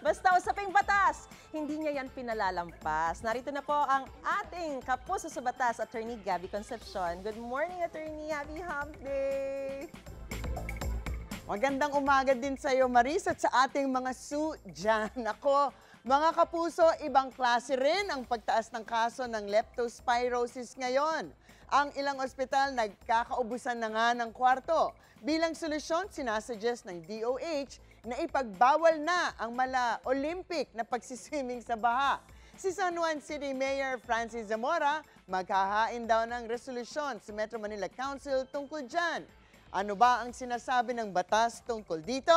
Basta usaping batas, hindi niya yan pinalalampas. Narito na po ang ating kapuso sa batas, Attorney Gabby Concepcion. Good morning, Attorney. Happy Hump Day! Magandang umaga din sa iyo, Maris, at sa ating mga Sue dyan. Ako, mga kapuso, ibang klase rin ang pagtaas ng kaso ng leptospirosis ngayon. Ang ilang ospital nagkakaubusan na nga ng kwarto. Bilang solusyon, sinasuggest ng DOH na ipagbawal na ang mala-Olympic na pagsiswimming sa baha. Si San Juan City Mayor Francis Zamora maghahain daw ng resolusyon sa Metro Manila Council tungkol dyan. Ano ba ang sinasabi ng batas tungkol dito?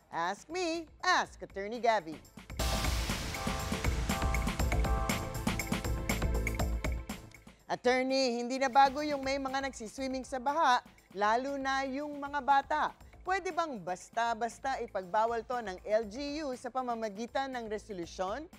Ask me, ask Attorney Gabby. Attorney, hindi na bago yung may mga nagsiswimming sa baha, lalo na yung mga bata. Pwede bang basta-basta ipagbawal to ng LGU sa pamamagitan ng resolusyon?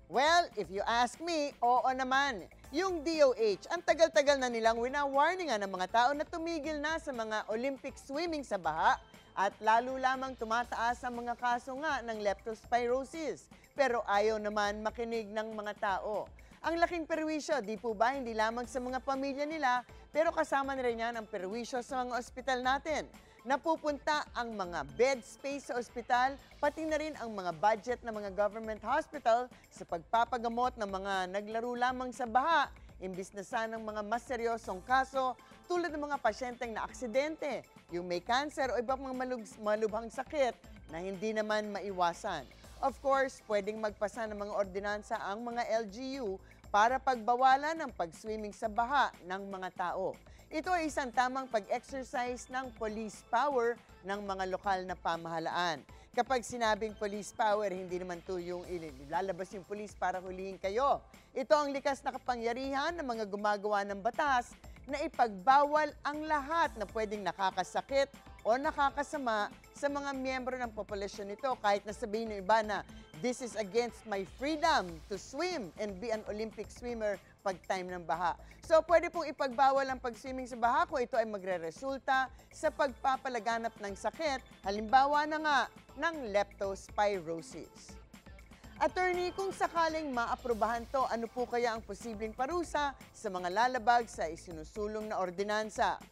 Well, if you ask me, oo naman. Yung DOH, ang tagal-tagal na nilang wina-warningan ng mga tao na tumigil na sa mga Olympic swimming sa baha at lalo lamang tumataas ang mga kaso nga ng leptospirosis. Pero ayaw naman makinig ng mga tao. Ang laking perwisyo, di po ba, hindi lamang sa mga pamilya nila, pero kasama na rin yan ang perwisyo sa mga ospital natin. Napupunta ang mga bed space sa ospital, pati na rin ang mga budget ng mga government hospital sa pagpapagamot ng mga naglaro lamang sa baha, imbis na sanang mga mas seryosong kaso tulad ng mga pasyenteng na aksidente, yung may cancer o iba pang malubhang sakit na hindi naman maiwasan. Of course, pwedeng magpasa ng mga ordinansa ang mga LGU para pagbawalan ng pag-swimming sa baha ng mga tao. Ito ay isang tamang pag-exercise ng police power ng mga lokal na pamahalaan. Kapag sinabing police power, hindi naman ito yung ilalabas yung police para hulihin kayo. Ito ang likas na kapangyarihan ng mga gumagawa ng batas na ipagbawal ang lahat na pwedeng nakakasakit o nakakasama sa mga miyembro ng populasyon nito, kahit na sabihin ng iba na this is against my freedom to swim and be an Olympic swimmer pag time ng baha. So pwede pong ipagbawal ang pag-swimming sa baha kung ito ay magre-resulta sa pagpapalaganap ng sakit, halimbawa na nga ng leptospirosis. Attorney, kung sakaling maaprubahan to, ano po kaya ang posibleng parusa sa mga lalabag sa isinusulong na ordinansa?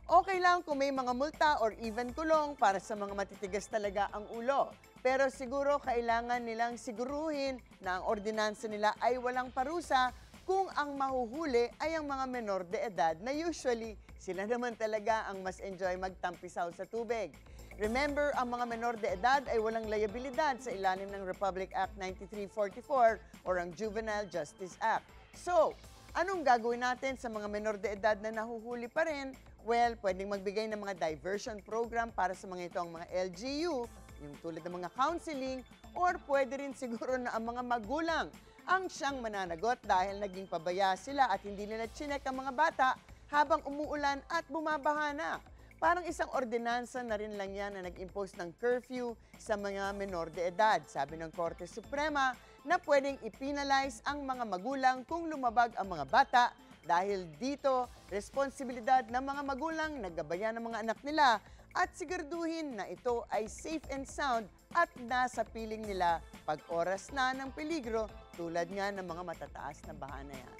Okay lang kung may mga multa or even kulong para sa mga matitigas talaga ang ulo. Pero siguro kailangan nilang siguruhin na ang ordinansa nila ay walang parusa kung ang mahuhuli ay ang mga menor de edad na usually sila naman talaga ang mas enjoy magtampisaw sa tubig. Remember, ang mga menor de edad ay walang liabilidad sa ilalim ng Republic Act 9344 or ang Juvenile Justice Act. So, anong gagawin natin sa mga menor de edad na nahuhuli pa rin? Well, pwedeng magbigay ng mga diversion program para sa mga ito ang mga LGU, yung tulad ng mga counseling, or pwede rin siguro na ang mga magulang ang siyang mananagot dahil naging pabaya sila at hindi nila chinek ang mga bata habang umuulan at bumabaha na. Parang isang ordinansa na rin lang yan na nag-impose ng curfew sa mga menor de edad. Sabi ng Korte Suprema na pwedeng ipinalize ang mga magulang kung lumabag ang mga bata dahil dito, responsibilidad ng mga magulang na gabayan ng mga anak nila at siguraduhin na ito ay safe and sound at nasa piling nila pag oras na ng peligro tulad nga ng mga matataas na baha na yan.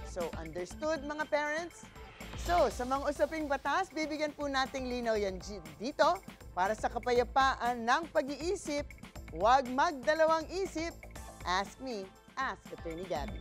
So, understood mga parents? So, sa mga usaping batas, bibigyan po nating linaw yan dito para sa kapayapaan ng pag-iisip. Huwag magdalawang isip. Ask me, ask Attorney Gabby.